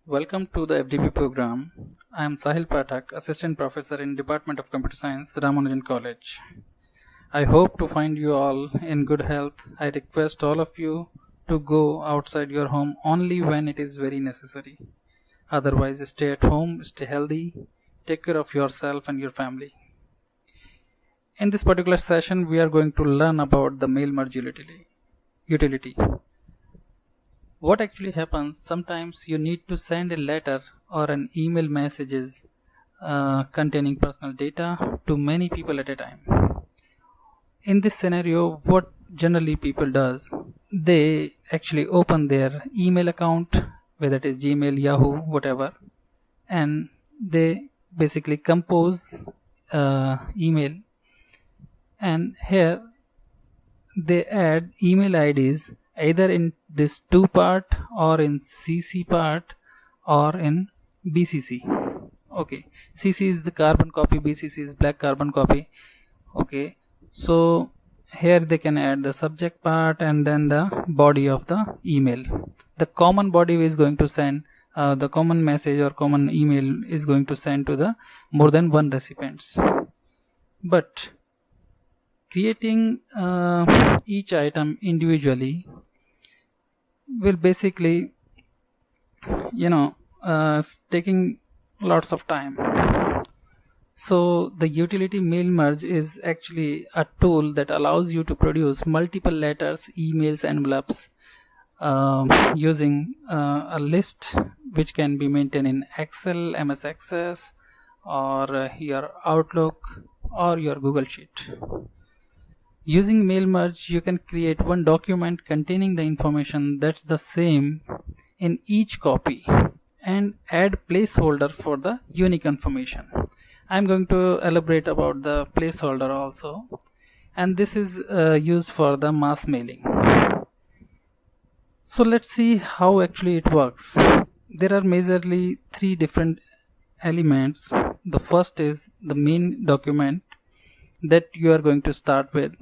Welcome to the FDP program. I am Sahil Pathak, Assistant Professor in Department of Computer Science, Ramanujan College. I hope to find you all in good health. I request all of you to go outside your home only when it is very necessary. Otherwise, stay at home, stay healthy, take care of yourself and your family. In this particular session, we are going to learn about the mail merge utility. What actually happens, sometimes you need to send a letter or an email messages containing personal data to many people at a time. In this scenario, what generally people does, they actually open their email account, whether it is Gmail, Yahoo, whatever, and they basically compose email, and here they add email IDs either in this 2 part or in CC part or in BCC. Okay, CC is the carbon copy, BCC is black carbon copy. Okay, so here they can add the subject part and then the body of the email. The common body is going to send the common message or common email is going to send to the more than one recipients. But creating each item individually will basically taking lots of time. So the utility mail merge is actually a tool that allows you to produce multiple letters, emails, envelopes using a list which can be maintained in Excel, MS Access, or your Outlook or your Google Sheet. Using mail merge, you can create one document containing the information that's the same in each copy and add placeholder for the unique information. I'm going to elaborate about the placeholder also, and this is used for the mass mailing. So let's see how actually it works. There are majorly 3 different elements. The first is the main document that you are going to start with.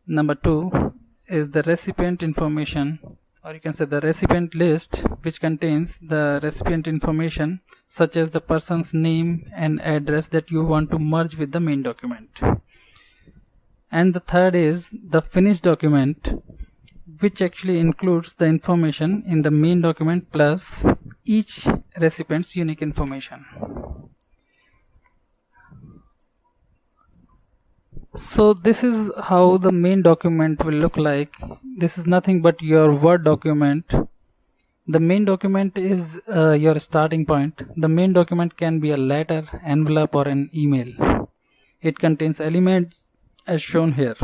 Number 2 is the recipient information, or you can say the recipient list, which contains the recipient information such as the person's name and address that you want to merge with the main document. And the third is the finished document, which actually includes the information in the main document plus each recipient's unique information. So this is how the main document will look like. This is nothing but your Word document. The main document is your starting point. The main document can be a letter, envelope, or an email. It contains elements as shown here.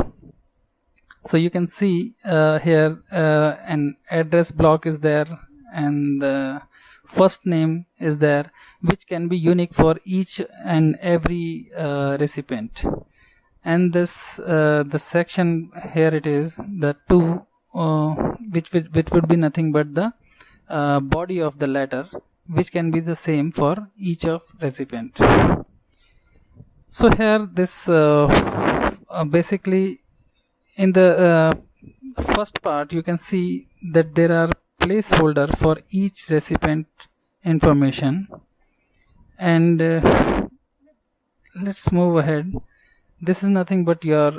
So you can see here an address block is there, and the first name is there, which can be unique for each and every recipient. And this the section here, it is the 2 which would be nothing but the body of the letter, which can be the same for each of recipient. So here this basically in the first part you can see that there are placeholder for each recipient information, and let's move ahead. This is nothing but your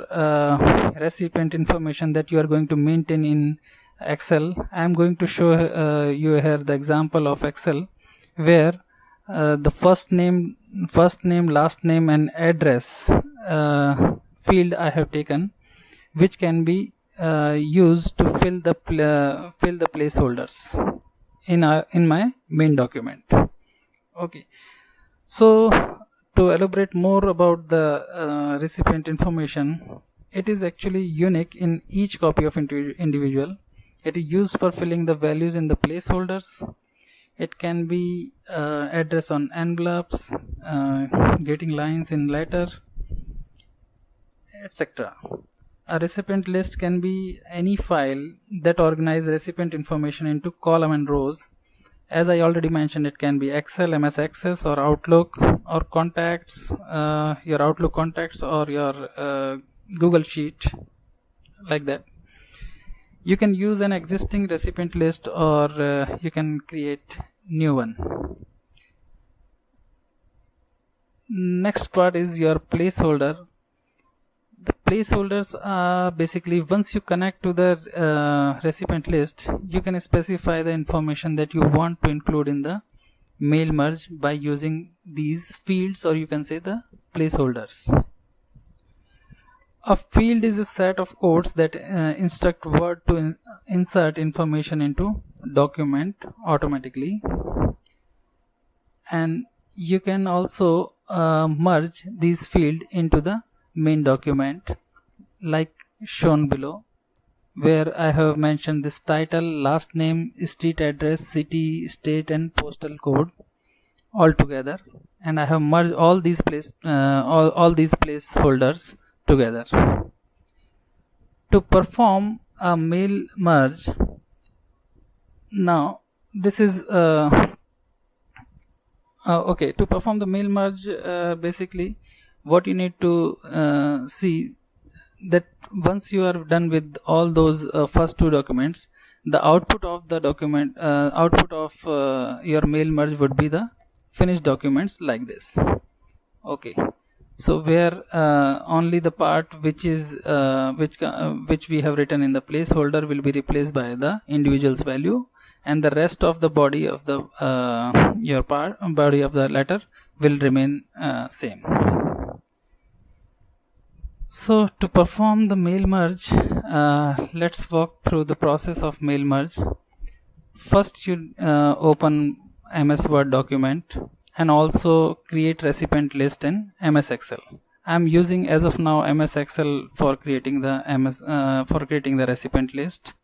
recipient information that you are going to maintain in Excel. I am going to show you here the example of Excel where the first name, last name, and address field I have taken, which can be used to fill the placeholders in my main document. Okay, so to elaborate more about the recipient information, it is actually unique in each copy of individual. It is used for filling the values in the placeholders. It can be address on envelopes, getting lines in letter, etc. A recipient list can be any file that organizes recipient information into column and rows. As I already mentioned, it can be Excel, MS Access, or Outlook, or contacts, your Outlook contacts, or your Google Sheet, like that. You can use an existing recipient list, or you can create new one. Next part is your placeholder. The placeholders are basically, once you connect to the recipient list, you can specify the information that you want to include in the mail merge by using these fields, or you can say the placeholders. A field is a set of codes that instruct Word to insert information into document automatically, and you can also merge these fields into the main document like shown below, where I have mentioned this title, last name, street address, city, state and postal code all together, and I have merged all these placeholders together. To perform a mail merge, now this is okay, to perform the mail merge, basically what you need to see that once you are done with all those first two documents, the output of the document, your mail merge would be the finished documents like this. Okay, so where only the part which is which we have written in the placeholder will be replaced by the individual's value, and the rest of the body of the body of the letter will remain same. So to perform the mail merge, let's walk through the process of mail merge. First you open MS Word document and also create recipient list in MS Excel. I am using as of now MS Excel for creating the recipient list.